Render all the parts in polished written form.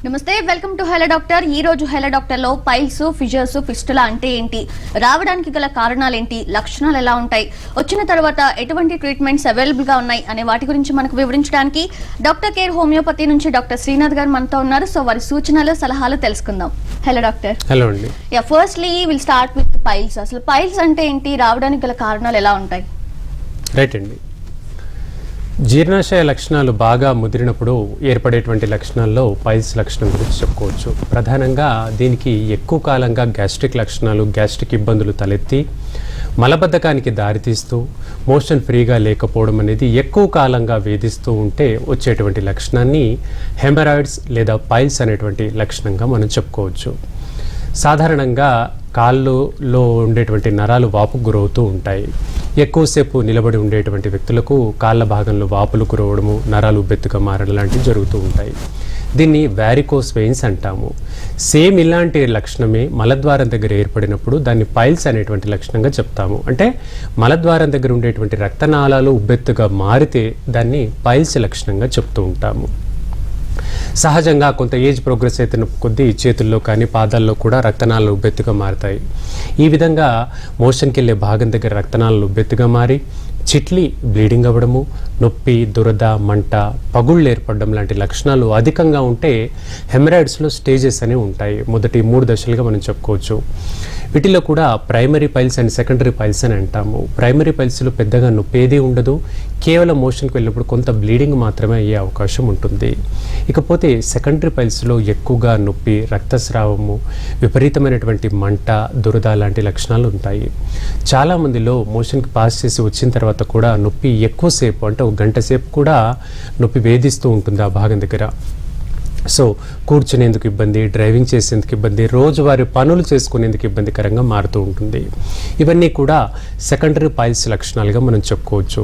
నమస్తే, welcome to hello doctor. ఈ రోజు హెలో డాక్టర్ లో పైల్స్, ఫిషర్స్, ఫిస్టులా అంటే ఏంటి, రావడానికి గల కారణాలు ఏంటి, లక్షణాలు ఎలా ఉంటాయి, వచ్చిన తర్వాత ఎటువంటి ట్రీట్మెంట్స్ అవైలబుల్ గా ఉన్నాయి అనే వాటి గురించి మనకు వివరించడానికి డాక్టర్ కేర్ హోమియోపతి నుంచి డాక్టర్ శ్రీనాథ్ గారు మనతో ఉన్నారు. సో వారి సూచనలు, సలహాలు తెలుసుకుందాం. Hello doctor. హలో అండి. Firstly will start with piles. అసలు పైల్స్ అంటే ఏంటి, రావడానికి గల కారణాలు ఎలా ఉంటాయి? రైట్ అండి. జీర్ణాశయ లక్షణాలు బాగా ముదిరినప్పుడు ఏర్పడేటువంటి లక్షణాల్లో పైల్స్ లక్షణం గురించి చెప్పుకోవచ్చు. ప్రధానంగా దీనికి ఎక్కువ కాలంగా గ్యాస్ట్రిక్ లక్షణాలు, గ్యాస్ట్రిక్ ఇబ్బందులు తలెత్తి మలబద్ధకానికి దారితీస్తూ మోషన్ ఫ్రీగా లేకపోవడం అనేది ఎక్కువ కాలంగా వేధిస్తూ ఉంటే వచ్చేటువంటి లక్షణాన్ని హెమరాయిడ్స్ లేదా పైల్స్ అనేటువంటి లక్షణంగా మనం చెప్పుకోవచ్చు. సాధారణంగా కాళ్ళలో ఉండేటువంటి నరాలు వాపుకు గురవుతూ ఉంటాయి. ఎక్కువసేపు నిలబడి ఉండేటువంటి వ్యక్తులకు కాళ్ళ భాగంలో వాపులు గురవడము, నరాలు ఉబ్బెత్తుగా మారడం లాంటివి జరుగుతూ ఉంటాయి. దీన్ని వారికోస్ వెయిన్స్ అంటాము. సేమ్ ఇలాంటి లక్షణమే మలద్వారం దగ్గర ఏర్పడినప్పుడు దాన్ని పైల్స్ అనేటువంటి లక్షణంగా చెప్తాము. అంటే మలద్వారం దగ్గర ఉండేటువంటి రక్తనాళాలు ఉబ్బెత్తుగా మారితే దాన్ని పైల్స్ లక్షణంగా చెప్తూ ఉంటాము. సహజంగా కొంత ఏజ్ ప్రోగ్రెస్ అయిన కొద్దీ చేతుల్లో కానీ పాదాల్లో కూడా రక్తనాళాలు ఉబ్బెత్తుగా మారుతాయి. ఈ విధంగా మోషన్కి వెళ్ళే భాగం దగ్గర రక్తనాళాలు ఉబ్బెత్తుగా మారి చిట్లి బ్లీడింగ్ అవ్వడము, నొప్పి, దురద, మంట, పగుళ్ళు ఏర్పడడం లాంటి లక్షణాలు అధికంగా ఉంటే హెమరాయిడ్స్లో స్టేజెస్ అనేవి ఉంటాయి. మొదటి 3 దశలుగా మనం చెప్పుకోవచ్చు. వీటిలో కూడా primary piles and secondary piles అని అంటాము. ప్రైమరీ పైల్స్లో పెద్దగా నొప్పి ఏదీ ఉండదు, కేవలం మోషన్కి వెళ్ళినప్పుడు కొంత బ్లీడింగ్ మాత్రమే అయ్యే అవకాశం ఉంటుంది. ఇకపోతే సెకండరీ పైల్స్లో ఎక్కువగా నొప్పి, రక్తస్రావము, విపరీతమైనటువంటి మంట, దురద లాంటి లక్షణాలు ఉంటాయి. చాలామందిలో మోషన్కి పాస్ చేసి వచ్చిన తర్వాత కూడా నొప్పి ఎక్కువసేపు, అంటే 1 గంట సేపు కూడా నొప్పి వేధిస్తూ ఉంటుంది ఆ భాగం దగ్గర. సో కూర్చునేందుకు ఇబ్బంది, డ్రైవింగ్ చేసేందుకు ఇబ్బంది, రోజువారీ పనులు చేసుకునేందుకు ఇబ్బందికరంగా మారుతూ ఉంటుంది. ఇవన్నీ కూడా సెకండరీ పైల్స్ లక్షణాలుగా మనం చెప్పుకోవచ్చు.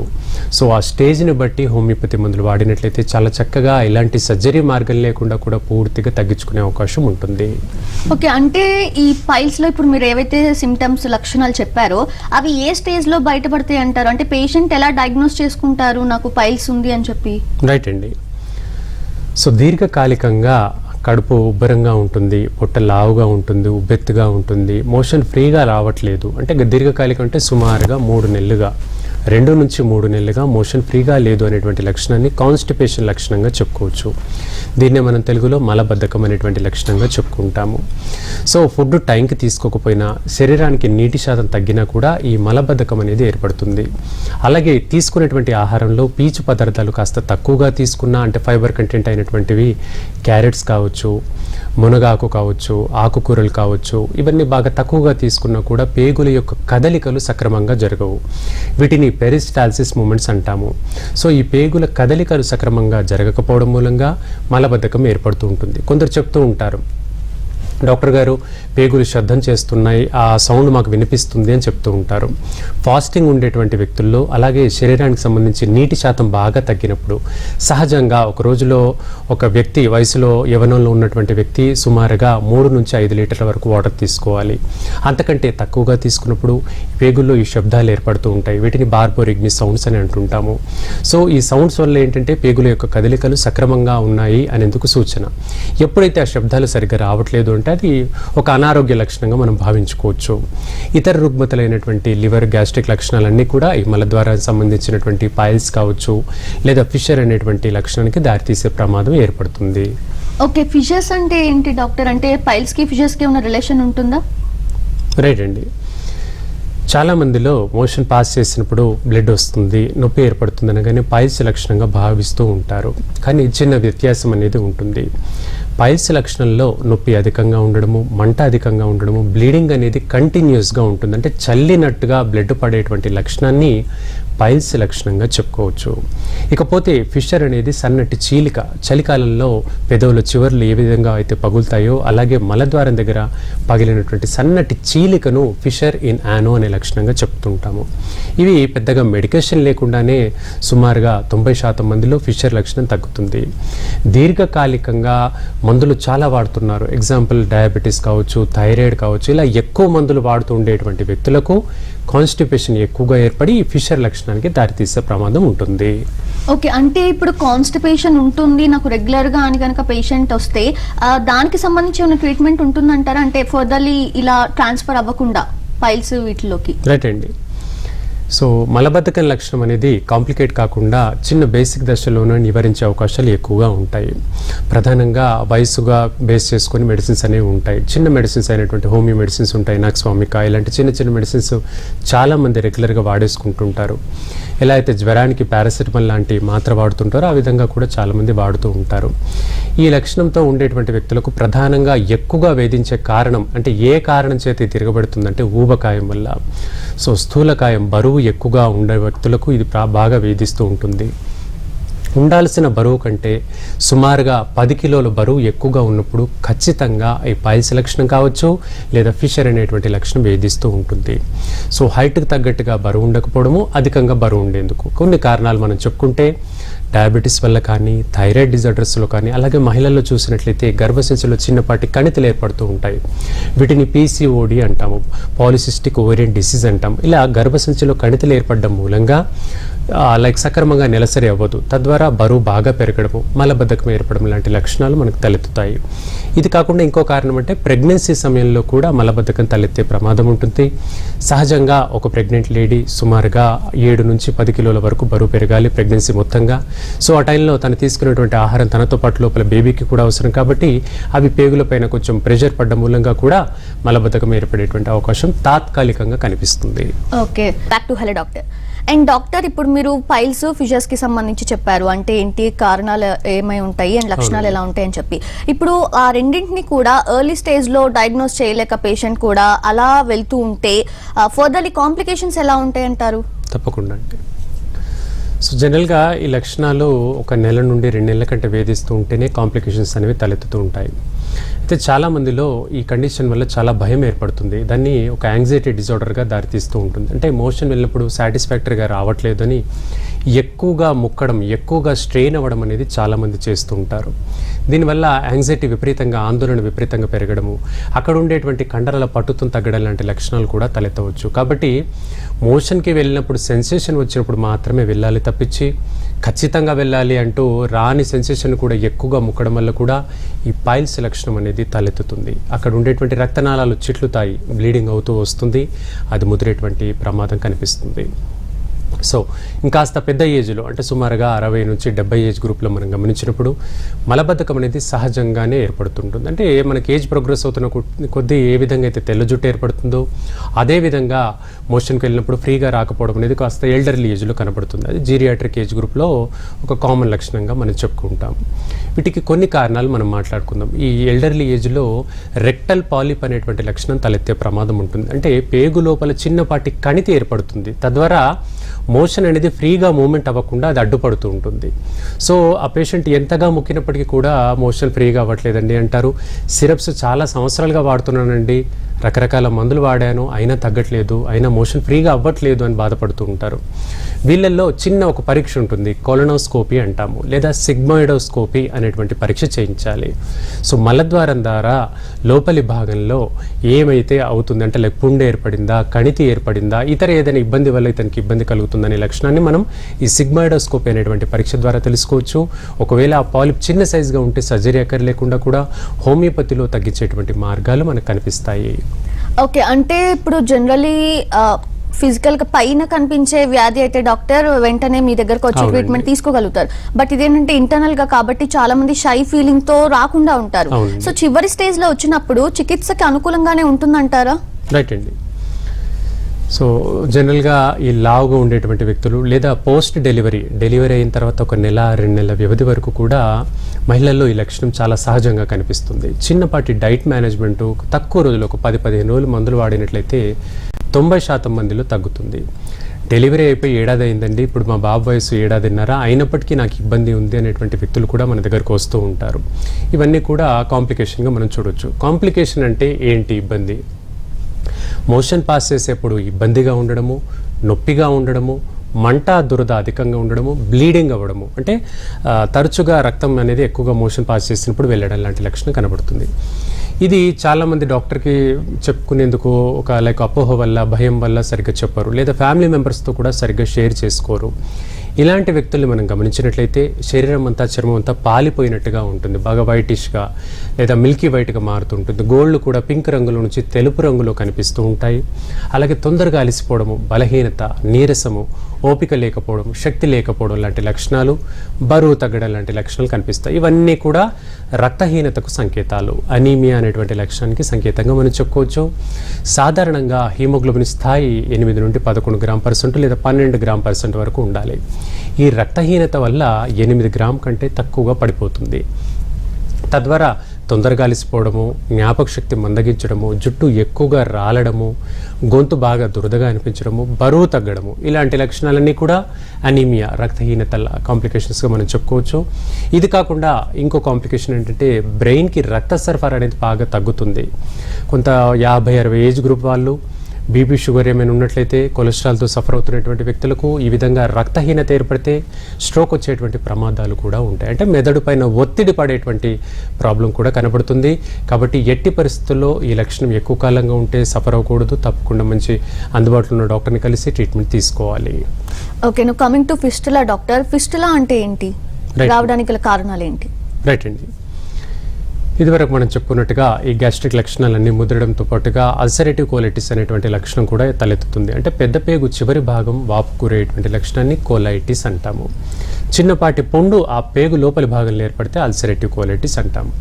సో ఆ స్టేజ్ని బట్టి హోమియోపతి మందులు వాడినట్లయితే చాలా చక్కగా ఇలాంటి సర్జరీ మార్గం లేకుండా కూడా పూర్తిగా తగ్గించుకునే అవకాశం ఉంటుంది. ఓకే, అంటే ఈ పైల్స్లో ఇప్పుడు మీరు ఏవైతే సిమ్టమ్స్, లక్షణాలు చెప్పారో అవి ఏ స్టేజ్లో బయటపడతాయి అంటారు? అంటే పేషెంట్ ఎలా డయాగ్నోస్ చేసుకుంటారు నాకు పైల్స్ ఉంది అని చెప్పి? రైట్ అండి. సో దీర్ఘకాలికంగా కడుపు ఉబ్బరంగా ఉంటుంది, పొట్ట లావుగా ఉంటుంది, ఉబ్బెత్తుగా ఉంటుంది, మోషన్ ఫ్రీగా రావట్లేదు అంటే దీర్ఘకాలికం అంటే సుమారుగా 3 నెలలుగా, 2 నుంచి 3 నెలలుగా మోషన్ ఫ్రీగా లేదు అనేటువంటి లక్షణాన్ని కాన్స్టిపేషన్ లక్షణంగా చెప్పుకోవచ్చు. దీన్నే మనం తెలుగులో మలబద్ధకం అనేటువంటి లక్షణంగా చెప్పుకుంటాము. సో ఫుడ్ టైంకి తీసుకోకపోయినా, శరీరానికి నీటి శాతం తగ్గినా కూడా ఈ మలబద్ధకం అనేది ఏర్పడుతుంది. అలాగే తీసుకునేటువంటి ఆహారంలో పీచు పదార్థాలు కాస్త తక్కువగా తీసుకున్నా, అంటే ఫైబర్ కంటెంట్ అయినటువంటివి క్యారెట్స్ కావచ్చు, మునగాకు కావచ్చు, ఆకుకూరలు కావచ్చు, ఇవన్నీ బాగా తక్కువగా తీసుకున్నా కూడా పేగుల యొక్క కదలికలు సక్రమంగా జరగవు. వీటిని పెరిస్టాల్సిస్ మూమెంట్స్ అంటాము. సో ఈ పేగుల కదలికలు సక్రమంగా జరగకపోవడం మూలంగా మలబద్ధకం ఏర్పడుతూ ఉంటుంది. కొందరు చెప్తూ ఉంటారు, డాక్టర్ గారు పేగులు శబ్దం చేస్తున్నాయి, ఆ సౌండ్ మాకు వినిపిస్తుంది అని చెప్తూ ఉంటారు. ఫాస్టింగ్ ఉండేటువంటి వ్యక్తుల్లో, అలాగే శరీరానికి సంబంధించి నీటి శాతం బాగా తగ్గినప్పుడు, సహజంగా ఒక రోజులో ఒక వ్యక్తి వయసులో యవ్వనంలో ఉన్నటువంటి వ్యక్తి సుమారుగా 3 నుంచి 5 లీటర్ల వరకు వాటర్ తీసుకోవాలి. అంతకంటే తక్కువగా తీసుకున్నప్పుడు పేగుల్లో ఈ శబ్దాలు ఏర్పడుతూ ఉంటాయి. వీటిని బార్బోరిగ్మి సౌండ్స్ అని అంటుంటాము. సో ఈ సౌండ్స్ వల్ల ఏంటంటే పేగుల యొక్క కదలికలు సక్రమంగా ఉన్నాయి అనేందుకు సూచన. ఎప్పుడైతే ఆ శబ్దాలు సరిగ్గా రావట్లేదు అంటే అది ఒక అనారోగ్య లక్షణంగా మనం భావించుకోవచ్చు. ఇతర రుగ్మతలైనటువంటి లివర్, గ్యాస్ట్రిక్ లక్షణాలన్నీ కూడా ఈ మలద్వారానికి సంబంధించినటువంటి పైల్స్ కావచ్చు లేదా ఫిషర్ అనేటువంటి లక్షణానికి దారితీసే ప్రమాదం ఏర్పడుతుంది. ఓకే, ఫిషర్స్ అంటే ఏంటి డాక్టర్? అంటే పైల్స్కి ఫిషర్స్కి ఉన్న రిలేషన్ ఉంటుందా? రైట్ అండి. చాలామందిలో మోషన్ పాస్ చేసినప్పుడు బ్లడ్ వస్తుంది, నొప్పి ఏర్పడుతుంది అనగానే పైల్స్ లక్షణంగా భావిస్తూ ఉంటారు. కానీ చిన్న వ్యత్యాసం అనేది ఉంటుంది. పైల్స్ లక్షణంలో నొప్పి అధికంగా ఉండడము, మంట అధికంగా ఉండడము, బ్లీడింగ్ అనేది కంటిన్యూస్గా ఉంటుంది. అంటే చల్లినట్టుగా బ్లడ్ పడేటువంటి లక్షణాన్ని పైల్స్ లక్షణంగా చెప్పుకోవచ్చు. ఇకపోతే ఫిషర్ అనేది సన్నటి చీలిక. చలికాలంలో పెదవుల చివర్లు ఏ విధంగా అయితే పగులుతాయో అలాగే మలద్వారం దగ్గర పగిలినటువంటి సన్నటి చీలికను ఫిషర్ ఇన్ యానో అనే లక్షణంగా చెప్తుంటాము. ఇవి పెద్దగా మెడికేషన్ లేకుండానే సుమారుగా 90% మందిలో ఫిషర్ లక్షణం తగ్గుతుంది. దీర్ఘకాలికంగా మందులు చాలా వాడుతున్నారు, ఎగ్జాంపుల్ డయాబెటీస్ కావచ్చు, థైరాయిడ్ కావచ్చు, ఇలా ఎక్కువ మందులు వాడుతూ ఉండేటువంటి వ్యక్తులకు కాన్స్టిపేషన్ ఎక్కువగా ఏర్పడి ఈ ఫిషర్ లక్షణానికి దారితీసే ప్రమాదం ఉంటుంది. ఓకే, అంటే ఇప్పుడు కాన్స్టిపేషన్ ఉంటుంది నాకు రెగ్యులర్ గా అని కనుక పేషెంట్ వస్తే దానికి సంబంధించి ఉన్న ట్రీట్మెంట్ ఉంటుందంటారా? అంటే ఫర్దర్లీ ఇలా ట్రాన్స్ఫర్ అవ్వకుండా పైల్స్ వీటిలోకి. రైట్ అండి. సో మలబద్ధకం లక్షణం అనేది కాంప్లికేట్ కాకుండా చిన్న బేసిక్ దశలోనే నివారించే అవకాశాలు ఎక్కువగా ఉంటాయి. ప్రధానంగా వయసుగా బేస్ చేసుకొని మెడిసిన్స్ అనేవి ఉంటాయి. చిన్న మెడిసిన్స్ అయినటువంటి హోమియో మెడిసిన్స్ ఉంటాయి, నాక్స్వామికా, ఇలాంటి చిన్న చిన్న మెడిసిన్స్ చాలామంది రెగ్యులర్గా వాడేసుకుంటుంటారు. ఎలా అయితే జ్వరానికి పారాసిటమాల్ లాంటి మాత్ర వాడుతుంటారో ఆ విధంగా కూడా చాలామంది వాడుతూ ఉంటారు. ఈ లక్షణంతో ఉండేటువంటి వ్యక్తులకు ప్రధానంగా ఎక్కువగా వేధించే కారణం, అంటే ఏ కారణం చేత తిరగబడుతుందంటే ఊబకాయం వల్ల. సో స్థూలకాయం, బరువు ఎక్కువగా ఉండే వ్యక్తులకు ఇది బాగా వేధిస్తూ ఉంటుంది. ఉండాల్సిన బరువు కంటే సుమారుగా 10 కిలోల బరువు ఎక్కువగా ఉన్నప్పుడు ఖచ్చితంగా ఈ పైల్స్ లక్షణం కావచ్చు లేదా ఫిషర్ అనేటువంటి లక్షణం వేధిస్తూ ఉంటుంది. సో హైట్కి తగ్గట్టుగా బరువు ఉండకపోవడము, అధికంగా బరువు ఉండేందుకు కొన్ని కారణాలు మనం చెప్పుకుంటే డయాబెటీస్ వల్ల కానీ, థైరాయిడ్ డిజార్డర్స్లో కానీ, అలాగే మహిళల్లో చూసినట్లయితే గర్భసంచిలో చిన్నపాటి కణితులు ఏర్పడుతూ ఉంటాయి. వీటిని PCOD అంటాము, పాలిసిస్టిక్ ఓవేరియన్ డిసీజ్ అంటాం. ఇలా గర్భసంచిలో కణితులు ఏర్పడడం మూలంగా సక్రమంగా నెలసరి అవ్వదు, తద్వారా బరువు బాగా పెరగడము, మలబద్ధకం ఏర్పడడం లాంటి లక్షణాలు మనకు తలెత్తుతాయి. ఇది కాకుండా ఇంకో కారణం అంటే ప్రెగ్నెన్సీ సమయంలో కూడా మలబద్ధకం తలెత్తే ప్రమాదం ఉంటుంది. సహజంగా ఒక ప్రెగ్నెంట్ లేడీ సుమారుగా 7 నుంచి 10 కిలోల వరకు బరువు పెరగాలి ప్రెగ్నెన్సీ మొత్తంగా. సో ఆ టైంలో తను తీసుకునేటువంటి ఆహారం తనతో పాటు లోపల బేబీకి కూడా అవసరం కాబట్టి అవి పేగుల పైన కొంచెం ప్రెషర్ పడ్డ మూలంగా కూడా మలబద్ధకం ఏర్పడేటువంటి అవకాశం తాత్కాలికంగా కనిపిస్తుంది. Okay, back to hello doctor. And doctor, ఇప్పుడు మీరు పైల్స్ ఫిషర్స్ కి సంబంధించి చెప్పారు, అంటే ఏంటి కారణాలు ఏమై ఉంటాయి అండ్ లక్షణాలు ఎలా ఉంటాయి అని చెప్పి. ఇప్పుడు ఆ రెండింటిని కూడా ఎర్లీ స్టేజ్ లో డయాగ్నోస్ చేయలేక పేషెంట్ కూడా అలా వెళ్తూ ఉంటే ఫర్దర్లీ కాంప్లికేషన్స్ ఎలా ఉంటాయి అంటారు? తప్పకుండా అండి. సో జనరల్గా ఈ లక్షణాలు 1 నెల నుండి 2 నెలల కంటే వేధిస్తూ ఉంటేనే కాంప్లికేషన్స్ అనేవి తలెత్తుతూ ఉంటాయి. అయితే చాలామందిలో ఈ కండిషన్ వల్ల చాలా భయం ఏర్పడుతుంది. దాన్ని ఒక యాంగ్జైటీ డిజార్డర్గా దారితీస్తూ ఉంటుంది. అంటే మోషన్ వెళ్ళినప్పుడు సాటిస్ఫాక్టరీగా రావట్లేదని ఎక్కువగా ముక్కడం, ఎక్కువగా స్ట్రెయిన్ అవ్వడం అనేది చాలామంది చేస్తూ ఉంటారు. దీనివల్ల యాంగ్జైటీ విపరీతంగా, ఆందోళన విపరీతంగా పెరగడము, అక్కడ ఉండేటువంటి కండరాల పట్టుతం తగ్గడం లాంటి లక్షణాలు కూడా తలెత్తవచ్చు. కాబట్టి మోషన్కి వెళ్ళినప్పుడు సెన్సేషన్ వచ్చినప్పుడు మాత్రమే వెళ్ళాలి తప్పించి ఖచ్చితంగా వెళ్ళాలి అంటూ రాని సెన్సేషన్ కూడా ఎక్కువగా ముక్కడం వల్ల కూడా ఈ పైల్స్ లక్షణం అనేది తలెత్తుతుంది. అక్కడ ఉండేటువంటి రక్తనాళాలు చిట్లుతాయి, బ్లీడింగ్ అవుతూ వస్తుంది, అది ముదిరేటువంటి ప్రమాదం కనిపిస్తుంది. సో ఇంకాస్త పెద్ద ఏజ్లో అంటే సుమారుగా 60 నుంచి 70 ఏజ్ గ్రూప్లో మనం గమనించినప్పుడు మలబద్ధకం అనేది సహజంగానే ఏర్పడుతుంటుంది. అంటే మనకి ఏజ్ ప్రోగ్రెస్ అవుతున్న కొద్దీ ఏ విధంగా అయితే తెల్ల జుట్టు ఏర్పడుతుందో అదేవిధంగా మోషన్కి వెళ్ళినప్పుడు ఫ్రీగా రాకపోవడం అనేది కాస్త ఎల్డర్లీ ఏజ్లో కనబడుతుంది. అది జీరియాట్రిక్ ఏజ్ గ్రూప్లో ఒక కామన్ లక్షణంగా మనం చెప్పుకుంటాం. వీటికి కొన్ని కారణాలు మనం మాట్లాడుకుందాం. ఈ ఎల్డర్లీ ఏజ్లో రెక్టల్ పాలిప్ అనేటువంటి లక్షణం తలెత్తే ప్రమాదం ఉంటుంది. అంటే పేగు లోపల చిన్నపాటి కణితి ఏర్పడుతుంది, తద్వారా మోషన్ అనేది ఫ్రీగా మూమెంట్ అవ్వకుండా అది అడ్డుపడుతూ ఉంటుంది. సో ఆ పేషెంట్ ఎంతగా మొక్కినప్పటికీ కూడా మోషన్ ఫ్రీగా అవ్వట్లేదండి అంటారు. సిరప్స్ చాలా సంవత్సరాలుగా వాడుతున్నానండి, రకరకాల మందులు వాడాను, అయినా తగ్గట్లేదు, అయినా మోషన్ ఫ్రీగా అవ్వట్లేదు అని బాధపడుతూ ఉంటారు. వీళ్ళల్లో చిన్న ఒక పరీక్ష ఉంటుంది, కొలనోస్కోపీ అంటాము, లేదా సిగ్మాయిడోస్కోపీ అనేటువంటి పరీక్ష చేయించాలి. సో మలద్వారం ద్వారా లోపలి భాగంలో ఏమైతే అవుతుంది అంటే పుండు ఏర్పడిందా, కణితి ఏర్పడిందా, ఇతర ఏదైనా ఇబ్బంది వల్ల ఇతనికి ఇబ్బంది కలుగుతుందనే లక్షణాన్ని మనం ఈ సిగ్మాయిడోస్కోపీ అనేటువంటి పరీక్ష ద్వారా తెలుసుకోవచ్చు. ఒకవేళ ఆ పాలిప్ చిన్న సైజుగా ఉంటే సర్జరీ అక్కర్లేకుండా కూడా హోమియోపతిలో తగ్గించేటువంటి మార్గాలు మనకు కనిపిస్తాయి. ఓకే, అంటే ఇప్పుడు జనరలీ ఫిజికల్ గా పైన కనిపించే వ్యాధి అయితే డాక్టర్ వెంటనే మీ దగ్గరకు వచ్చి ట్రీట్మెంట్ తీసుకోగలుగుతారు. బట్ ఇదేంటంటే ఇంటర్నల్ గా కాబట్టి చాలా మంది షై ఫీలింగ్ తో రాకుండా ఉంటారు. సో చివరి స్టేజ్ లో వచ్చినప్పుడు చికిత్సకి అనుకూలంగానే ఉంటుందంటారా? రైట్ అండి. సో జనరల్గా ఈ లావుగా ఉండేటువంటి వ్యక్తులు లేదా పోస్ట్ డెలివరీ అయిన తర్వాత 1 నెల 2 నెలల వ్యవధి వరకు కూడా మహిళల్లో ఈ లక్షణం చాలా సహజంగా కనిపిస్తుంది. చిన్నపాటి డైట్ మేనేజ్మెంటు తక్కువ రోజులు, ఒక 10-15 రోజులు మందులు వాడినట్లయితే 90% మందిలో తగ్గుతుంది. డెలివరీ అయిపోయి 1 ఏడాది అయిందండి, ఇప్పుడు మా బాబు వయసు 1 ఏడాదిన్నర, అయినప్పటికీ నాకు ఇబ్బంది ఉంది అనేటువంటి వ్యక్తులు కూడా మన దగ్గరకు వస్తూ ఉంటారు. ఇవన్నీ కూడా కాంప్లికేషన్గా మనం చూడొచ్చు. కాంప్లికేషన్ అంటే ఏంటి ఇబ్బంది? మోషన్ పాస్ చేసేప్పుడు ఇబ్బందిగా ఉండడము, నొప్పిగా ఉండడము, మంట దురద అధికంగా ఉండడము, బ్లీడింగ్ అవ్వడము, అంటే తరచుగా రక్తం అనేది ఎక్కువగా మోషన్ పాస్ చేసినప్పుడు వెళ్ళడం లాంటి లక్షణం కనబడుతుంది. ఇది చాలామంది డాక్టర్కి చెప్పుకునేందుకు ఒక అపోహ వల్ల, భయం వల్ల సరిగ్గా చెప్పరు, లేదా ఫ్యామిలీ మెంబర్స్తో కూడా సరిగ్గా షేర్ చేసుకోరు. ఇలాంటి వ్యక్తుల్ని మనం గమనించినట్లయితే శరీరం అంతా, చర్మం అంతా పాలిపోయినట్టుగా ఉంటుంది, బాగా వైటిష్గా లేదా మిల్కీ వైట్గా మారుతుంటుంది. గోళ్ళు కూడా పింక్ రంగులో నుంచి తెలుపు రంగులో కనిపిస్తూ ఉంటాయి. అలాగే తొందరగా అలసిపోవడము, బలహీనత, నీరసము, ఓపిక లేకపోవడం, శక్తి లేకపోవడం లాంటి లక్షణాలు, బరువు తగ్గడం లాంటి లక్షణాలు కనిపిస్తాయి. ఇవన్నీ కూడా రక్తహీనతకు సంకేతాలు, అనీమియా అనేటువంటి లక్షణానికి సంకేతంగా మనం చెప్పుకోవచ్చు. సాధారణంగా హీమోగ్లోబిన్ స్థాయి 8 నుండి 11 గ్రామ్% లేదా 12 గ్రామ్% వరకు ఉండాలి. ఈ రక్తహీనత వల్ల 8 గ్రామ్ కంటే తక్కువగా పడిపోతుంది. తద్వారా తొందరగా అలసిపోవడము, జ్ఞాపక శక్తి మందగించడము, జుట్టు ఎక్కువగా రాలడము, గొంతు బాగా దురదగా అనిపించడము, బరువు తగ్గడము, ఇలాంటి లక్షణాలన్నీ కూడా అనీమియా, రక్తహీనత కాంప్లికేషన్స్గా మనం చెప్పుకోవచ్చు. ఇది కాకుండా ఇంకో కాంప్లికేషన్ ఏంటంటే బ్రెయిన్కి రక్త సరఫరా అనేది బాగా తగ్గుతుంది. కొంత 50-60 ఏజ్ గ్రూప్ వాళ్ళు, బీపీ, షుగర్ ఏమైనా ఉన్నట్లయితే, కొలెస్ట్రాల్తో సఫర్ అవుతున్నటువంటి వ్యక్తులకు ఈ విధంగా రక్తహీనత ఏర్పడితే స్ట్రోక్ వచ్చేటువంటి ప్రమాదాలు కూడా ఉంటాయి. అంటే మెదడు పైన ఒత్తిడి పడేటువంటి ప్రాబ్లం కూడా కనబడుతుంది. కాబట్టి ఎట్టి పరిస్థితుల్లో ఈ లక్షణం ఎక్కువ కాలంగా ఉంటే సఫర్ అవ్వకూడదు. తప్పకుండా మంచి అందుబాటులో ఉన్న డాక్టర్ని కలిసి ట్రీట్మెంట్ తీసుకోవాలి. ఓకే, నువ్వు coming to fistula doctor, fistula అంటే ఏంటి, రావడానికి గల కారణాలు ఏంటి? రైట్ అండి, ఇదివరకు మనం చెప్పుకున్నట్టుగా ఈ గ్యాస్ట్రిక్ లక్షణాలన్నీ ముద్రడంతో పాటుగా అల్సరేటివ్ కోలైటిస్ అనేటువంటి లక్షణం కూడా తలెత్తుతుంది. అంటే పెద్ద పేగు చివరి భాగం వాపు కూరేటువంటి లక్షణాన్ని కోలైటిస్ అంటాము. చిన్నపాటి పొండు ఆ పేగు లోపలి భాగంలో ఏర్పడితే అల్సరేటివ్ కోలైటిస్ అంటాము.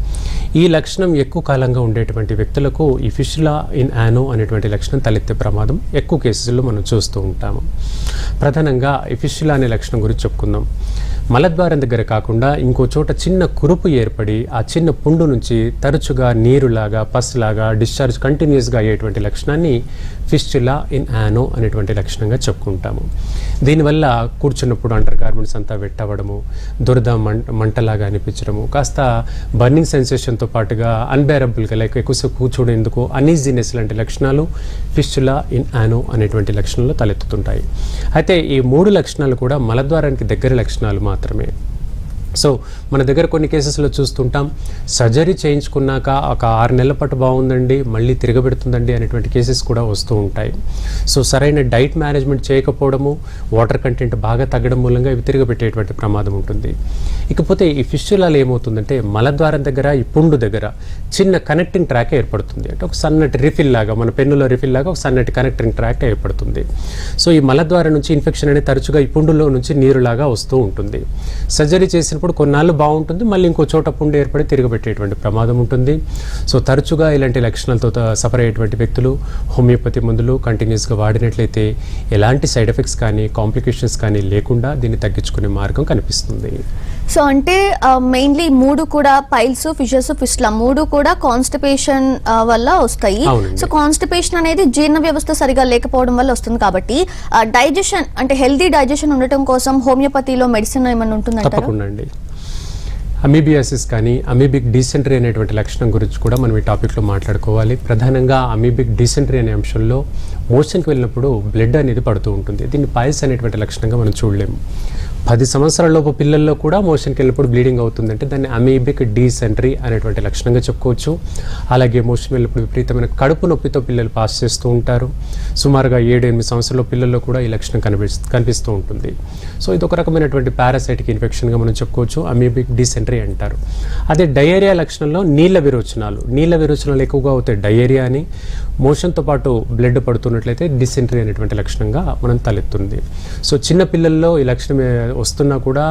ఈ లక్షణం ఎక్కువ కాలంగా ఉండేటువంటి వ్యక్తులకు ఈ ఫిస్టులా ఇన్ యానో అనేటువంటి లక్షణం తలెత్తే ప్రమాదం ఎక్కువ కేసుల్లో మనం చూస్తూ ఉంటాము. ప్రధానంగా ఈ ఫిస్టులా అనే లక్షణం గురించి చెప్పుకుందాం. మలద్వారం దగ్గర కాకుండా ఇంకో చోట చిన్న కురుపు ఏర్పడి ఆ చిన్న పుండు నుంచి తరచుగా నీరులాగా, పస్లాగా డిశ్చార్జ్ కంటిన్యూస్గా అయ్యేటువంటి లక్షణాన్ని ఫిస్టులా ఇన్ యానో అనేటువంటి లక్షణంగా చెప్పుకుంటాము. దీనివల్ల కూర్చున్నప్పుడు అండర్ గార్మెంట్స్ అంతా వెట్టవడము, దురద మంటలాగా అనిపించడము, కాస్త బర్నింగ్ సెన్సేషన్తో పాటుగా అన్బేరబుల్గా లైక్ ఎక్కువసేపు కూర్చోడేందుకు అనీజీనెస్ లాంటి లక్షణాలు ఫిస్టులా ఇన్ యానో అనేటువంటి లక్షణంలో తలెత్తుతుంటాయి. అయితే ఈ 3 లక్షణాలు కూడా మలద్వారానికి దగ్గర లక్షణాలు మాత్రమే. సో మన దగ్గర కొన్ని కేసెస్లో చూస్తుంటాం, సర్జరీ చేయించుకున్నాక ఒక 6 నెలల పాటు బాగుందండి, మళ్ళీ తిరగబెడుతుందండి అనేటువంటి కేసెస్ కూడా వస్తూ ఉంటాయి. సో సరైన డైట్ మేనేజ్మెంట్ చేయకపోవడము, వాటర్ కంటెంట్ బాగా తగ్గడం మూలంగా ఇవి తిరగబెట్టేటువంటి ప్రమాదం ఉంటుంది. ఇకపోతే ఈ ఫిస్టులాలో ఏమవుతుందంటే మలద్వారం దగ్గర, ఈ పుండు దగ్గర చిన్న కనెక్టింగ్ ట్రాక్ ఏర్పడుతుంది. అంటే ఒక సన్నటి రిఫిల్ లాగా, మన పెన్నులో రిఫిల్ లాగా ఒక సన్నటి కనెక్టింగ్ ట్రాక్ ఏర్పడుతుంది. సో ఈ మలద్వారం నుంచి ఇన్ఫెక్షన్ అనేది తరచుగా ఈ పుండులో నుంచి నీరులాగా వస్తూ ఉంటుంది. సర్జరీ చేసిన కొన్నాళ్ళు బాగుంటుంది, మళ్ళీ ఇంకో చోట పుండు ఏర్పడి తిరగబెట్టేటువంటి ప్రమాదం ఉంటుంది. సో తరచుగా ఇలాంటి లక్షణాలతో సఫర్ అయ్యేటువంటి వ్యక్తులు హోమియోపతి మందులు కంటిన్యూస్గా వాడినట్లయితే ఎలాంటి సైడ్ ఎఫెక్ట్స్ కానీ కాంప్లికేషన్స్ కానీ లేకుండా దీన్ని తగ్గించుకునే మార్గం కనిపిస్తుంది. సో అంటే మెయిన్లీ 3 కూడా పైల్స్, ఫిషర్స్, ఫిస్టులా 3 కూడా కాన్స్టిపేషన్ వల్ల వస్తాయి. సో కాన్స్టిపేషన్ అనేది జీర్ణ వ్యవస్థ సరిగా లేకపోవడం వల్ల వస్తుంది. కాబట్టి డైజెషన్ అంటే హెల్దీ డైజెషన్ ఉండటం కోసం హోమియోపతిలో మెడిసిన్ ఏమైనా ఉంటుందంటారా? తప్పకుండా అండి. అమీబియాసిస్ కానీ అమీబిక్ డీసెంట్రీ అనేటువంటి లక్షణం గురించి కూడా మనం ఈ టాపిక్లో మాట్లాడుకోవాలి. ప్రధానంగా అమీబిక్ డీసెంట్రీ అనే అంశంలో మోషన్కి వెళ్ళినప్పుడు బ్లడ్ అనేది పడుతూ ఉంటుంది. దీన్ని పైల్స్ అనేటువంటి లక్షణంగా మనం చూడలేము. 10 సంవత్సరాలలోపు పిల్లల్లో కూడా మోషన్కి వెళ్ళినప్పుడు బ్లీడింగ్ అవుతుందంటే దాన్ని అమీబిక్ డీసెంట్రీ అనేటువంటి లక్షణంగా చెప్పుకోవచ్చు. అలాగే మోషన్ వెళ్ళినప్పుడు విపరీతమైన కడుపు నొప్పితో పిల్లలు పాస్ చేస్తూ ఉంటారు. సుమారుగా 7-8 సంవత్సరాల పిల్లల్లో కూడా ఈ లక్షణం కనిపిస్తూ ఉంటుంది. సో ఇది ఒక రకమైనటువంటి పారాసైటిక్ ఇన్ఫెక్షన్గా మనం చెప్పుకోవచ్చు, అమీబిక్ డీసెంట్రీ అంటారు. అదే డయేరియా లక్షణంలో నీళ్ళ విరోచనాలు ఎక్కువగా అవుతాయి డయేరియా అని. మోషన్తో పాటు బ్లడ్ పడుతున్నట్లయితే డిసెంట్రీ అనేటువంటి లక్షణంగా మనం తలెత్తుంది. సో చిన్న పిల్లల్లో ఈ లక్షణం వస్తున్నా కూడా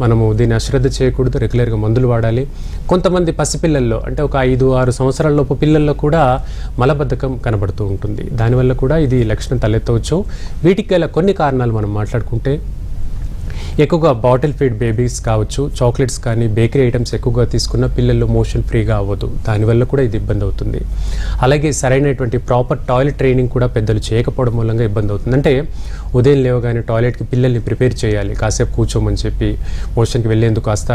మనము దీన్ని అశ్రద్ధ చేయకూడదు, రెగ్యులర్గా మందులు వాడాలి. కొంతమంది పసిపిల్లల్లో అంటే ఒక 5-6 సంవత్సరాల లోపు పిల్లల్లో కూడా మలబద్ధకం కనబడుతూ ఉంటుంది. దానివల్ల కూడా ఇది లక్షణం తలెత్తవచ్చు. వీటికి గల కొన్ని కారణాలు మనం మాట్లాడుకుంటే ఎక్కువగా బాటిల్ ఫీడ్ బేబీస్ కావచ్చు, చాక్లెట్స్ కానీ బేకరీ ఐటమ్స్ ఎక్కువగా తీసుకున్న పిల్లల్లో మోషన్ ఫ్రీగా అవ్వదు, దానివల్ల కూడా ఇది ఇబ్బంది అవుతుంది. అలాగే సరైనటువంటి ప్రాపర్ టాయిలెట్ ట్రైనింగ్ కూడా పెద్దలు చేయకపోవడం మూలంగా ఇబ్బంది అవుతుంది. అంటే ఉదయం లేవగానే టాయిలెట్కి పిల్లల్ని ప్రిపేర్ చేయాలి, కాసేపు కూర్చోమని చెప్పి మోషన్కి వెళ్ళేందుకు కాస్త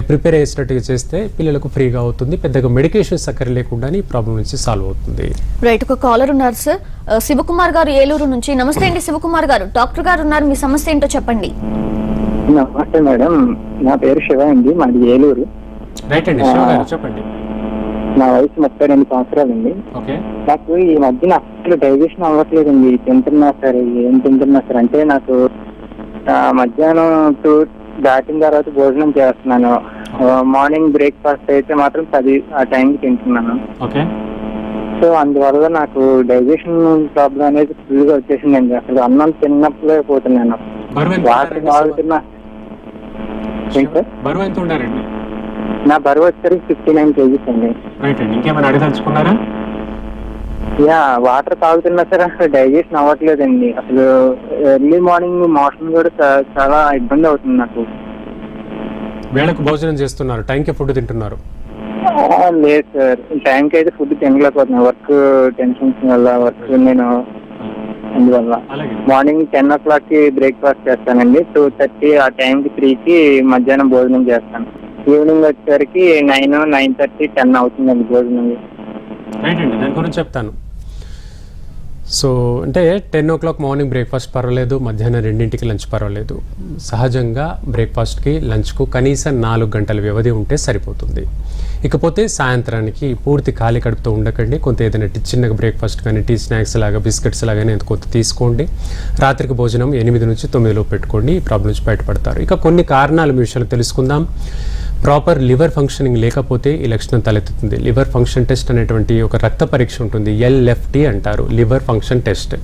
ప్రిపేర్ చేసినట్టుగా చేస్తే పిల్లలకు ఫ్రీగా అవుతుంది, పెద్దగా మెడికేషన్స్ అక్కర లేకుండా ఈ ప్రాబ్లం నుంచి సాల్వ్ అవుతుంది. రైట్, ఒక కాలర్ ఉన్నారు సార్, శివకుమార్ గారు ఏలూరు నుంచి. నమస్తే అండి శివకుమార్ గారు, డాక్టర్ గారు ఉన్నారు, మీ సమస్య ఏంటో చెప్పండి. నమస్తే మేడం, నా పేరు శివ అండి, మాది ఏలూరు. రైట్ అండి, శివ గారు చెప్పండి. నా వయసు 32 సంవత్సరాలండి. నాకు ఈ మధ్యన అసలు డైజెషన్ అవ్వట్లేదండి. తింటున్నా సార్, ఏం తింటున్నా సార్ అంటే నాకు మధ్యాహ్నం 2 దాటిన తర్వాత భోజనం చేస్తున్నాను. మార్నింగ్ బ్రేక్ఫాస్ట్ అయితే మాత్రం 10 ఆ టైంకి తింటున్నాను. సో అందువల్ల నాకు డైజెషన్ ప్రాబ్లం అనేది ఫుల్ గా వచ్చేసిందండి. అసలు అన్నం తిన్నప్పుడే పోతున్నాను. వాటర్ తాగుతున్నా. నా బరువు వచ్చేసరికి 59 kgs అండి. యా, వాటర్ తాగుతున్నా సరే అసలు డైజెషన్ అవ్వట్లేదండి. అసలు ఎర్లీ మార్నింగ్ మోషన్ కూడా చాలా ఇబ్బంది అవుతుంది నాకు. వేళకు భోజనం చేస్తున్నారు, టైంకి ఫుడ్ తింటున్నారు? లేదు సార్, టైంకి అయితే ఫుడ్ తినలేకపోతున్నాను. వర్క్ టెన్షన్స్ వల్ల, వర్క్ నేను అందువల్ల. మార్నింగ్ 10 o'clock కి బ్రేక్ఫాస్ట్ చేస్తానండి, 2:30 ఆ టైంకి 3కి మధ్యాహ్నం భోజనం చేస్తాను. ఈవినింగ్ వచ్చేసరికి 9, 9:30, 10 అవుతుందండి భోజనం. రైట్ అండి, దాని గురించి చెప్తాను. సో అంటే 10 o'clock మార్నింగ్ బ్రేక్ఫాస్ట్ పర్వాలేదు, మధ్యాహ్నం 2ంటికి లంచ్ పర్వాలేదు. సహజంగా బ్రేక్ఫాస్ట్కి లంచ్కు కనీసం 4 గంటల వ్యవధి ఉంటే సరిపోతుంది. ఇకపోతే సాయంత్రానికి పూర్తి ఖాళీ కడుపుతో ఉండకండి, కొంత ఏదైనా చిన్నగా బ్రేక్ఫాస్ట్ కానీ టీ స్నాక్స్ లాగా బిస్కెట్స్ లాగానే కొంత తీసుకోండి. రాత్రికి భోజనం 8 నుంచి 9 లోపు పెట్టుకోండి, ఈ ప్రాబ్లం నుంచి బయటపడతారు. ఇక కొన్ని కారణాలు మీ విషయాలు తెలుసుకుందాం. ప్రాపర్ లివర్ ఫంక్షనింగ్ లేకపోతే ఈ లక్షణం తలెత్తుతుంది. లివర్ ఫంక్షన్ టెస్ట్ అనేటువంటి ఒక రక్త పరీక్ష ఉంటుంది, LFT అంటారు, లివర్ ఫంక్షన్ టెస్ట్.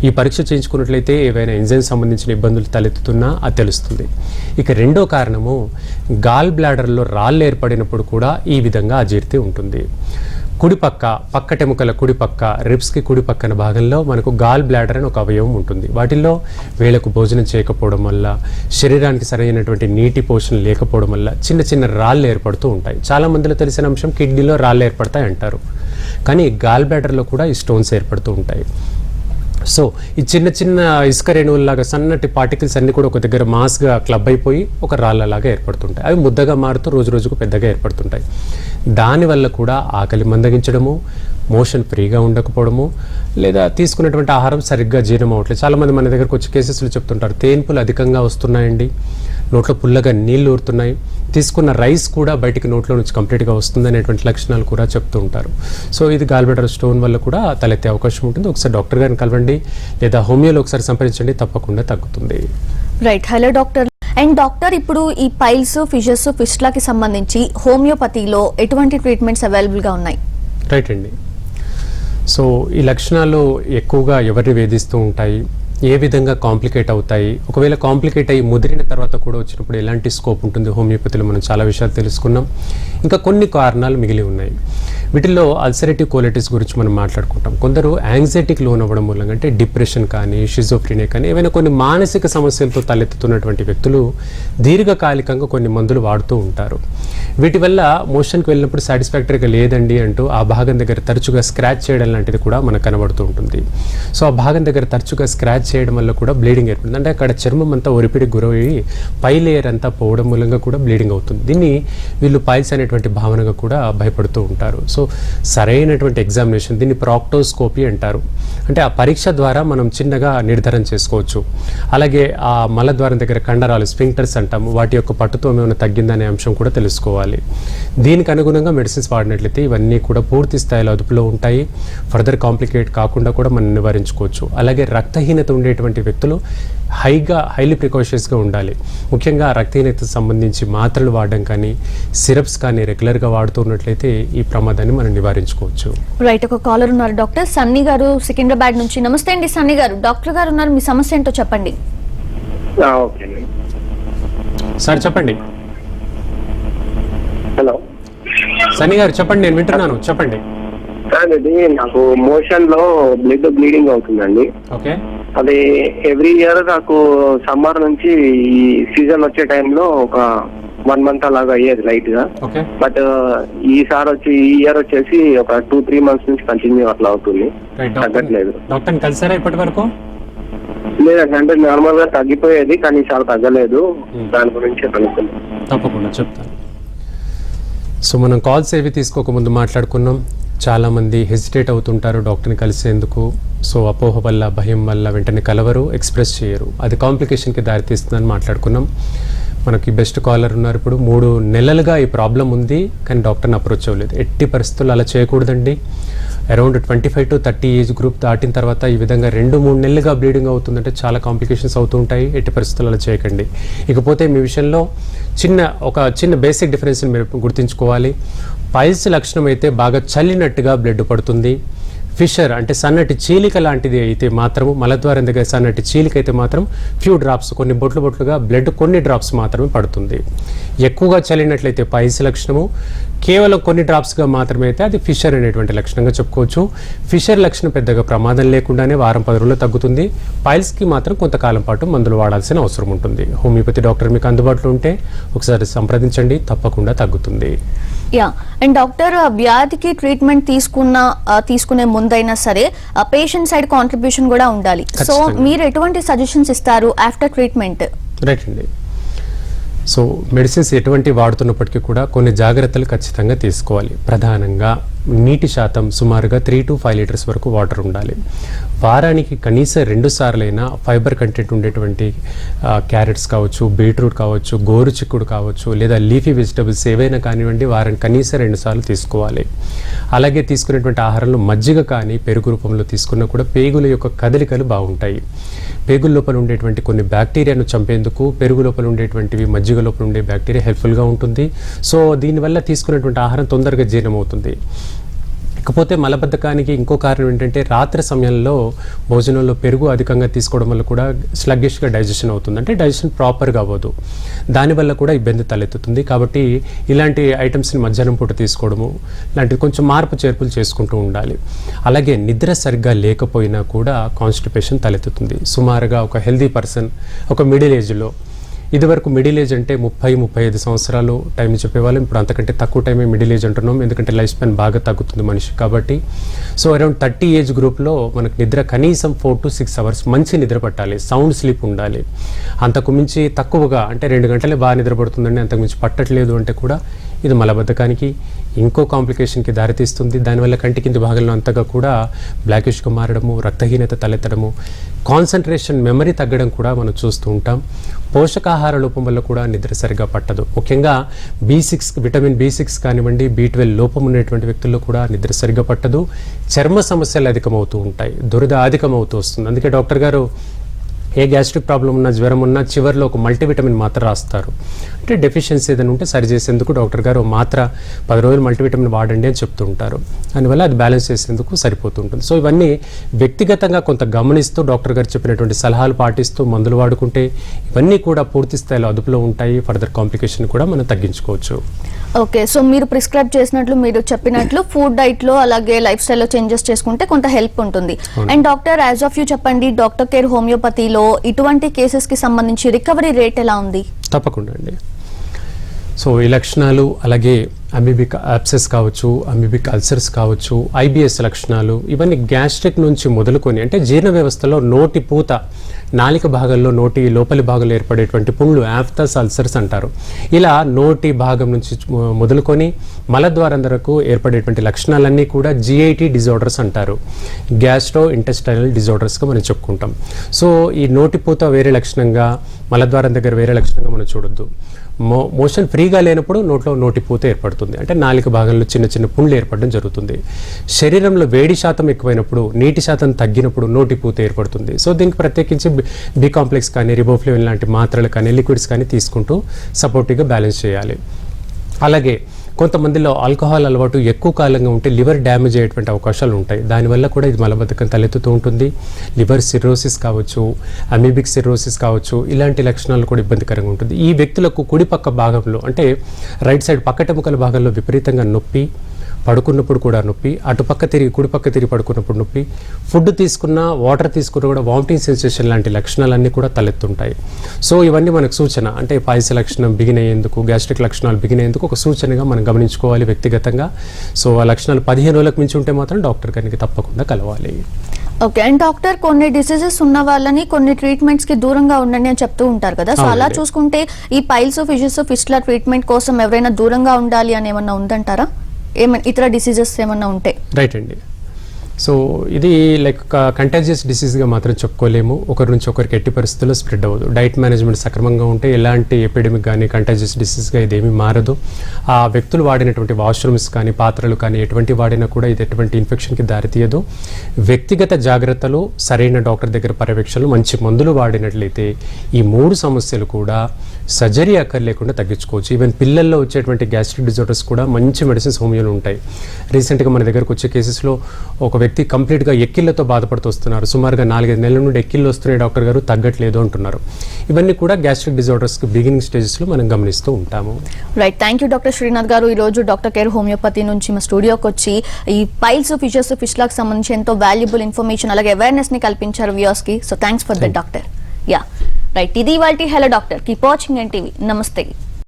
ఈ పరీక్ష చేయించుకున్నట్లయితే ఏవైనా ఎంజైమ్ సంబంధించిన ఇబ్బందులు తలెత్తుతున్నా అది తెలుస్తుంది. ఇక రెండో కారణము, గాల్ బ్లాడర్లో రాళ్ళు ఏర్పడినప్పుడు కూడా ఈ విధంగా అజీర్తి ఉంటుంది. పక్కటెముకల కుడిపక్క రిబ్స్కి కుడి పక్కన భాగంలో మనకు గాల్ బ్లాడర్ అని ఒక అవయవం ఉంటుంది. వాటిల్లో వేళకు భోజనం చేయకపోవడం వల్ల, శరీరానికి సరైనటువంటి నీటి పోషణ లేకపోవడం వల్ల చిన్న చిన్న రాళ్ళు ఏర్పడుతూ ఉంటాయి. చాలా మందిలో తెలిసిన అంశం, కిడ్నీలో రాళ్ళు ఏర్పడతాయి అంటారు, కానీ గాల్ బ్లాడర్లో కూడా ఈ స్టోన్స్ ఏర్పడుతూ ఉంటాయి. సో ఈ చిన్న చిన్న ఇసుక రేణువుల్లాగా సన్నటి పార్టికల్స్ అన్నీ కూడా ఒక దగ్గర మాస్గా క్లబ్ అయిపోయి ఒక రాళ్ళలాగా ఏర్పడుతుంటాయి. అవి ముద్దగా మారుతూ రోజు రోజుకు పెద్దగా ఏర్పడుతుంటాయి. దానివల్ల కూడా ఆకలి మందగించడము, మోషన్ ఫ్రీగా ఉండకపోవడము, లేదా తీసుకున్నటువంటి ఆహారం సరిగ్గా జీర్ణం అవ్వట్లేదు. చాలామంది మన దగ్గరకు వచ్చి కేసెస్లు చెప్తుంటారు, తేన్పులు అధికంగా వస్తున్నాయండి, నోట్లో పుల్లగా నీళ్లు ఊరుతున్నాయి, తీసుకున్న రైస్ కూడా బయటికి నోట్లో నుంచి కంప్లీట్గా వస్తుంది అనేటువంటి లక్షణాలు కూడా చెప్తూ ఉంటారు. సో ఇది గాల్ బ్లాడర్ స్టోన్ వల్ల కూడా తలెత్తే అవకాశం ఉంటుంది. ఒకసారి డాక్టర్ గారిని కలవండి, లేదా హోమియోలో ఒకసారి సంప్రదించండి, తప్పకుండా తగ్గుతుంది. Right, hello doctor. And doctor, ఇప్పుడు ఈ పైల్స్, ఫిషర్స్, ఫిస్టులాకి సంబంధించి హోమియోపతిలో ఎటువంటి ట్రీట్మెంట్స్ అవైలబుల్గా ఉన్నాయి? రైట్ అండి. సో ఈ లక్షణాలు ఎక్కువగా ఎవరిని వేధిస్తూ ఉంటాయి, ఏ విధంగా కాంప్లికేట్ అవుతాయి, ఒకవేళ కాంప్లికేట్ అయ్యి ముదిరిన తర్వాత కూడా వచ్చినప్పుడు ఎలాంటి స్కోప్ ఉంటుంది, హోమియోపతిలో మనం చాలా విషయాలు తెలుసుకున్నాం. ఇంకా కొన్ని కారణాలు మిగిలి ఉన్నాయి. వీటిల్లో అల్సరేటివ్ కోలైటిస్ గురించి మనం మాట్లాడుకుంటాం. కొందరు యాంగ్జైటీకి లోన్ అవ్వడం మూలంగా, అంటే డిప్రెషన్ కానీ, షిజోఫ్రీనియా కానీ, ఏవైనా కొన్ని మానసిక సమస్యలతో తలెత్తుతున్నటువంటి వ్యక్తులు దీర్ఘకాలికంగా కొన్ని మందులు వాడుతూ ఉంటారు. వీటి వల్ల మోషన్కి వెళ్ళినప్పుడు సాటిస్ఫాక్టరీగా లేదండి అంటూ ఆ భాగం దగ్గర తరచుగా స్క్రాచ్ చేయడం లాంటిది కూడా మనకు కనబడుతూ ఉంటుంది. సో ఆ భాగం దగ్గర తరచుగా స్క్రాచ్ చేయడం వల్ల కూడా బ్లీడింగ్ ఏర్పడుతుంది. అంటే అక్కడ చర్మం అంతా ఒరిపిడికి గురయ్యి పై లేయర్ అంతా పోవడం మూలంగా కూడా బ్లీడింగ్ అవుతుంది. దీన్ని వీళ్ళు పైల్స్ అనేటువంటి భావనగా కూడా భయపడుతూ ఉంటారు. సో సరైనటువంటి ఎగ్జామినేషన్, దీన్ని ప్రాక్టోస్కోపీ అంటారు. అంటే ఆ పరీక్ష ద్వారా మనం చిన్నగా నిర్ధారణ చేసుకోవచ్చు. అలాగే ఆ మలద్వారం దగ్గర కండరాలు, స్ఫింక్టర్స్ అంటాము, వాటి యొక్క పట్టుతో ఏమైనా తగ్గిందనే అంశం కూడా తెలుసుకోవాలి. దీనికి అనుగుణంగా మెడిసిన్స్ వాడినట్లయితే ఇవన్నీ కూడా పూర్తి స్థాయిలో అదుపులో ఉంటాయి. ఫర్దర్ కాంప్లికేట్ కాకుండా కూడా మనం నివారించుకోవచ్చు. అలాగే రక్తహీనత ఉండేటువంటి వ్యక్తులు హైలీ ప్రికాషన్స్గా ఉండాలి. ముఖ్యంగా రక్తహీనతకు సంబంధించి మాత్రలు వాడడం కానీ, సిరప్స్ కానీ రెగ్యులర్గా వాడుతున్నట్లయితే ఈ ప్రమాదాన్ని మనం నివారించుకోవచ్చు. రైట్, ఒక కాలర్ ఉన్నారు డాక్టర్, సన్నీ గారు సికింద్రాబాద్ నుంచి. నమస్తే అండి సన్నీ గారు, డాక్టర్ గారు ఉన్నారు, మీ సమస్య ఏంటో చెప్పండి. సార్ చెప్పండి. హలో సన్నీ గారు చెప్పండి, నేను వింటున్నాను, చెప్పండి. సార్, ఇది నాకు మోషన్ లో బ్లీడింగ్ అవుతుందండి. ఓకే. అది ఎవ్రీ ఇయర్ నాకు సమ్మర్ నుంచి ఈ సీజన్ వచ్చే టైంలో ఒక 1 month అలాగా అయ్యేది లైట్ గా. బట్ ఈ ఇయర్ వచ్చేసి ఒక 2-3 months నుంచి కంటిన్యూ అట్లా అవుతుంది, తగ్గట్లేదు. డాక్టర్ కలిసారా ఇప్పటి వరకు? లేదండి, అంటే నార్మల్ గా తగ్గిపోయేది కానీ చాలా తగ్గలేదు. దాని గురించి తప్పకుండా చెప్తాను. సో మనం కాల్స్ ఏవి తీసుకోకముందు మాట్లాడుకున్నాం, చాలామంది హెసిటేట్ అవుతుంటారు డాక్టర్ని కలిసేందుకు. సో అపోహ వల్ల, భయం వల్ల వెంటనే కలవరు, ఎక్స్ప్రెస్ చేయరు, అది కాంప్లికేషన్కి దారితీస్తుందని మాట్లాడుకున్నాం. మనకి బెస్ట్ కాలర్ ఉన్నారు. ఇప్పుడు 3 నెలలుగా ఈ ప్రాబ్లం ఉంది కానీ డాక్టర్ని అప్రోచ్ అవ్వలేదు. ఎట్టి పరిస్థితుల్లో అలా చేయకూడదండి. అరౌండ్ 25 to 30 ఏజ్ గ్రూప్ దాటిన తర్వాత ఈ విధంగా 2-3 నెలలుగా బ్లీడింగ్ అవుతుందంటే చాలా కాంప్లికేషన్స్ అవుతూ ఉంటాయి. ఎట్టి పరిస్థితుల్లో అలా చేయకండి. ఇకపోతే మీ విషయంలో ఒక చిన్న బేసిక్ డిఫరెన్స్ని మీరు గుర్తుంచుకోవాలి. పైల్స్ లక్షణం అయితే బాగా చల్లినట్టుగా బ్లడ్ పడుతుంది. ఫిషర్ అంటే సన్నటి చీలిక లాంటిది అయితే మాత్రము, మలద్వారం దగ్గర సన్నటి చీలిక అయితే మాత్రం ఫ్యూ డ్రాప్స్, కొన్ని బొట్లుగా బ్లడ్ కొన్ని డ్రాప్స్ మాత్రమే పడుతుంది. ఎక్కువగా చల్లినట్లయితే పైల్స్ లక్షణము, కేవలం కొన్ని డ్రాప్స్గా మాత్రమే అయితే అది ఫిషర్ అనేటువంటి లక్షణంగా చెప్పుకోవచ్చు. ఫిషర్ లక్షణం పెద్దగా ప్రమాదం లేకుండానే వారం 10 రోజుల్లో తగ్గుతుంది. పైల్స్కి మాత్రం కొంతకాలం పాటు మందులు వాడాల్సిన అవసరం ఉంటుంది. హోమియోపతి డాక్టర్ మీకు అందుబాటులో ఉంటే ఒకసారి సంప్రదించండి, తప్పకుండా తగ్గుతుంది. అండ్ డాక్టర్, వ్యాధికి ట్రీట్మెంట్ తీసుకునే ముందైనా సరే పేషెంట్ సైడ్ కాంట్రిబ్యూషన్ కూడా ఉండాలి. సో మీరు ఎటువంటి సజెషన్స్ ఇస్తారు ఆఫ్టర్ ట్రీట్మెంట్? రైట్ అండి. సో మెడిసిన్స్ ఎటువంటి వాడుతున్నప్పటికీ కూడా కొన్ని జాగ్రత్తలు ఖచ్చితంగా తీసుకోవాలి. ప్రధానంగా నీటి శాతం సుమారుగా 3 to 5 లీటర్స్ వరకు వాటర్ ఉండాలి. వారానికి కనీసం 2 సార్లైనా ఫైబర్ కంటెంట్ ఉండేటువంటి క్యారెట్స్ కావచ్చు, బీట్రూట్ కావచ్చు, గోరుచిక్కుడు కావచ్చు, లేదా లీఫీ వెజిటబుల్స్ ఏవైనా కానివ్వండి, వారానికి కనీసం 2 సార్లు తీసుకోవాలి. అలాగే తీసుకునేటువంటి ఆహారంలో మజ్జిగ కానీ పెరుగు రూపంలో తీసుకున్నా కూడా పేగుల యొక్క కదలికలు బాగుంటాయి. పేగుల లోపల ఉండేటువంటి కొన్ని బ్యాక్టీరియాను చంపేందుకు పెరుగు లోపల ఉండేటువంటివి, మజ్జిగ లోపల ఉండే బ్యాక్టీరియా హెల్ప్ఫుల్గా ఉంటుంది. సో దీనివల్ల తీసుకునేటువంటి ఆహారం తొందరగా జీర్ణమవుతుంది. ఇకపోతే మలబద్ధకానికి ఇంకో కారణం ఏంటంటే రాత్రి సమయంలో భోజనంలో పెరుగు అధికంగా తీసుకోవడం వల్ల కూడా స్లగ్గిష్గా డైజెషన్ అవుతుంది, అంటే డైజెషన్ ప్రాపర్గా అవ్వదు. దానివల్ల కూడా ఇబ్బంది తలెత్తుతుంది. కాబట్టి ఇలాంటి ఐటమ్స్ని మధ్యాహ్నం పూట తీసుకోవడము ఇలాంటివి కొంచెం మార్పు చేర్పులు చేసుకుంటూ ఉండాలి. అలాగే నిద్ర సరిగ్గా లేకపోయినా కూడా కాన్స్టిపేషన్ తలెత్తుతుంది. సుమారుగా ఒక హెల్దీ పర్సన్, ఒక మిడిల్ ఏజ్లో, ఇదివరకు మిడిల్ ఏజ్ అంటే 30-35 సంవత్సరాలు టైం చెప్పేవాళ్ళం. ఇప్పుడు అంతకంటే తక్కువ టైమే మిడిల్ ఏజ్ అంటున్నాం, ఎందుకంటే లైఫ్ స్పాన్ బాగా తగ్గుతుంది మనిషి కాబట్టి. సో అరౌండ్ 30 ఏజ్ గ్రూప్లో మనకు నిద్ర కనీసం 4 to 6 అవర్స్ మంచి నిద్ర పట్టాలి, సౌండ్ స్లీప్ ఉండాలి. అంతకు మించి తక్కువగా అంటే 2 గంటలే బాగా నిద్రపడుతుందండి, అంతకు మించి పట్టట్లేదు అంటే కూడా ఇది మలబద్ధకానికి ఇంకో కాంప్లికేషన్కి దారితీస్తుంది. దానివల్ల కంటి కింది భాగంలో అంతగా కూడా బ్లాకిష్గా మారడము, రక్తహీనత తలెత్తడము, కాన్సన్ట్రేషన్, మెమరీ తగ్గడం కూడా మనం చూస్తూ ఉంటాం. పోషకాహార లోపం వల్ల కూడా నిద్ర సరిగా పట్టదు. ముఖ్యంగా విటమిన్ B6 కానివ్వండి, B12 లోపం ఉన్నటువంటి వ్యక్తుల్లో కూడా నిద్ర సరిగా పట్టదు. చర్మ సమస్యలు అధికమవుతూ ఉంటాయి, దురద అధికమవుతూ వస్తుంది. అందుకే డాక్టర్ గారు ఏ గ్యాస్ట్రిక్ ప్రాబ్లం ఉన్నా, జ్వరం ఉన్నా చివరిలో ఒక మల్టీవిటమిన్ మాత్ర రాస్తారు. అంటే డెఫిషియన్సీ ఏదైనా ఉంటే సరి చేసేందుకు డాక్టర్ గారు మాత్ర 10 రోజులు మల్టీవిటమిన్ వాడండి అని చెప్తూ ఉంటారు. దానివల్ల అది బ్యాలెన్స్ చేసేందుకు సరిపోతుంటుంది. సో ఇవన్నీ వ్యక్తిగతంగా కొంత గమనిస్తూ డాక్టర్ గారు చెప్పినటువంటి సలహాలు పాటిస్తూ మందులు వాడుకుంటే ఇవన్నీ కూడా పూర్తి స్థాయిలో అదుపులో ఉంటాయి. ఫర్దర్ కాంప్లికేషన్ కూడా మనం తగ్గించుకోవచ్చు. ఓకే, సో మీరు ప్రిస్క్రైబ్ చేసినట్లు, మీరు చెప్పినట్లు ఫుడ్ డైట్ లో అలాగే లైఫ్ స్టైల్ లో చేంజెస్ చేసుకుంటే కొంత హెల్ప్ ఉంటుంది. And doctor, as of you చెప్పండి, డాక్టర్ కేర్ హోమియోపతిలో ఇటువంటి కేసెస్ కి సంబంధించి రికవరీ రేట్ ఎలా ఉంది? తప్పకుండా అండి. సో ఈ లక్షణాలు, అలాగే అమీబిక్ అబ్సెస్ కావచ్చు, అమీబిక్ అల్సర్స్ కావచ్చు, IBS లక్షణాలు, ఇవన్నీ గ్యాస్ట్రిక్ నుంచి మొదలుకొని అంటే జీర్ణ వ్యవస్థలో నోటి పూత, నాలిక భాగంలో, నోటి లోపలి భాగంలో ఏర్పడేటువంటి పుండ్లు ఆఫ్థస్ అల్సర్స్ అంటారు. ఇలా నోటి భాగం నుంచి మొదలుకొని మలద్వారం వరకు ఏర్పడేటువంటి లక్షణాలన్నీ కూడా GIT డిజార్డర్స్ అంటారు. గ్యాస్ట్రో ఇంటెస్టైనల్ డిజార్డర్స్గా మనం చెప్పుకుంటాం. సో ఈ నోటి పూత వేరే లక్షణంగా, మలద్వారం దగ్గర వేరే లక్షణంగా మనం చూడొద్దు. మోషన్ ఫ్రీగా లేనప్పుడు నోట్లో నోటిపూత ఏర్పడుతుంది, అంటే నాలుక భాగంలో చిన్న చిన్న పుండ్లు ఏర్పడడం జరుగుతుంది. శరీరంలో వేడి శాతం ఎక్కువైనప్పుడు, నీటి శాతం తగ్గినప్పుడు నోటిపూత ఏర్పడుతుంది. సో దీనికి ప్రత్యేకించి బి కాంప్లెక్స్ కానీ, రిబోఫ్లేవిన్ లాంటి మాత్రలు కానీ, లిక్విడ్స్ కానీ తీసుకుంటూ సపోర్టివ్గా బ్యాలెన్స్ చేయాలి. అలాగే కొంతమందిలో ఆల్కహాల్ అలవాటు ఎక్కువ కాలంగా ఉంటే లివర్ డ్యామేజ్ అయ్యేటువంటి అవకాశాలు ఉంటాయి. దానివల్ల కూడా ఇది మలబద్ధకం తలెత్తుతూ ఉంటుంది. లివర్ సిర్రోసిస్ కావచ్చు, అమీబిక్ సిర్రోసిస్ కావచ్చు, ఇలాంటి లక్షణాలు కూడా ఇబ్బందికరంగా ఉంటుంది. ఈ వ్యక్తులకు కుడి పక్క భాగంలో అంటే రైట్ సైడ్ పక్కటెముకల భాగంలో విపరీతంగా నొప్పి, పడుకున్నప్పుడు కూడా నొప్పి, అటుపక్క తిరిగి కుడిపక్క తిరిగి పడుకున్నప్పుడు నొప్పి, ఫుడ్ తీసుకున్నా వాటర్ తీసుకున్నా కూడా వామిటింగ్ సెన్సేషన్ లాంటి లక్షణాలన్నీ కూడా తలెత్తుంటాయి. సో ఇవన్నీ మనకు సూచన, అంటే పైల్స్ లక్షణం బిగిన్ అయ్యేందుకు, గ్యాస్ట్రిక్ లక్షణాలు బిగిన్ అయ్యేందుకు ఒక సూచనగా మనం గమనించుకోవాలి వ్యక్తిగతంగా. సో ఆ లక్షణాలు 15 రోజులకు మించి ఉంటే మాత్రం డాక్టర్ గారికి తప్పకుండా కలవాలి. ఓకే. అండ్ డాక్టర్, కొన్ని డిసీజెస్ ఉన్న వాళ్ళని కొన్ని ట్రీట్మెంట్స్ కి దూరంగా ఉండండి అని చెప్తూ ఉంటారు కదా, సో అలా చూసుకుంటే ఈ పైల్స్, ఫిషస్, ఫిస్టులా ట్రీట్మెంట్ కోసం ఎవరైనా దూరంగా ఉండాలి అని ఏమన్నా ఉందంటారా? ఏమైనా ఇతర డిసీజెస్ ఏమన్నా ఉంటే? రైట్ అండి. సో ఇది లైక్ కంటాజియస్ డిసీజ్గా మాత్రం చెప్పుకోలేము, ఒకరి నుంచి ఒకరికి ఎట్టి పరిస్థితుల్లో స్ప్రెడ్ అవ్వదు. డైట్ మేనేజ్మెంట్ సక్రమంగా ఉంటే ఎలాంటి ఎపిడమిక్ కానీ కంటాజియస్ డిసీజ్గా ఇదేమీ మారదు. ఆ వ్యక్తులు వాడినటువంటి వాష్రూమ్స్ కానీ పాత్రలు కానీ ఎటువంటి వాడినా కూడా ఇది ఎటువంటి ఇన్ఫెక్షన్కి దారితీయదు. వ్యక్తిగత జాగ్రత్తలు, సరైన డాక్టర్ దగ్గర పర్యవేక్షణలు, మంచి మందులు వాడినట్లయితే ఈ 3 సమస్యలు కూడా సర్జరీ అక్కర్లేకుండా తగ్గించుకోవచ్చు. ఈవెన్ పిల్లల్లో వచ్చేటువంటి గ్యాస్ట్రిక్ డిజార్డర్స్ కూడా మంచి మెడిసిన్స్ హోమియోలో ఉంటాయి. రీసెంట్గా మన దగ్గరకు వచ్చే కేసెస్లో ఒక వ్యక్తి కంప్లీట్గా ఎక్కిళ్లతో బాధపడుతూ వస్తున్నారు. సుమారుగా 4-5 నెలల నుండి ఎక్కిళ్ళు వస్తున్నాయి డాక్టర్ గారు, తగ్గట్లేదు అంటున్నారు. ఇవన్నీ కూడా గ్యాస్ట్రిక్ డిజార్డర్స్కి బిగినింగ్ స్టేజెస్లో మనం గమనిస్తూ ఉంటాము. Right, thank you doctor Srinath గారు. ఈరోజు డాక్టర్ కేర్ హోమియోపతి నుంచి మా స్టూడియోకి వచ్చి ఈ పైల్స్, ఫిషస్, ఫిష్లాకి సంబంధించి ఎంతో వాల్యుబుల్ ఇన్ఫర్మేషన్ అలాగే అవేర్నెస్ ని కల్పించారు వ్యూయర్స్ కి. So thanks for that doctor. Yeah right, ఇది ఇవాల్టి hello doctor. Keep watching NTV. నమస్తే.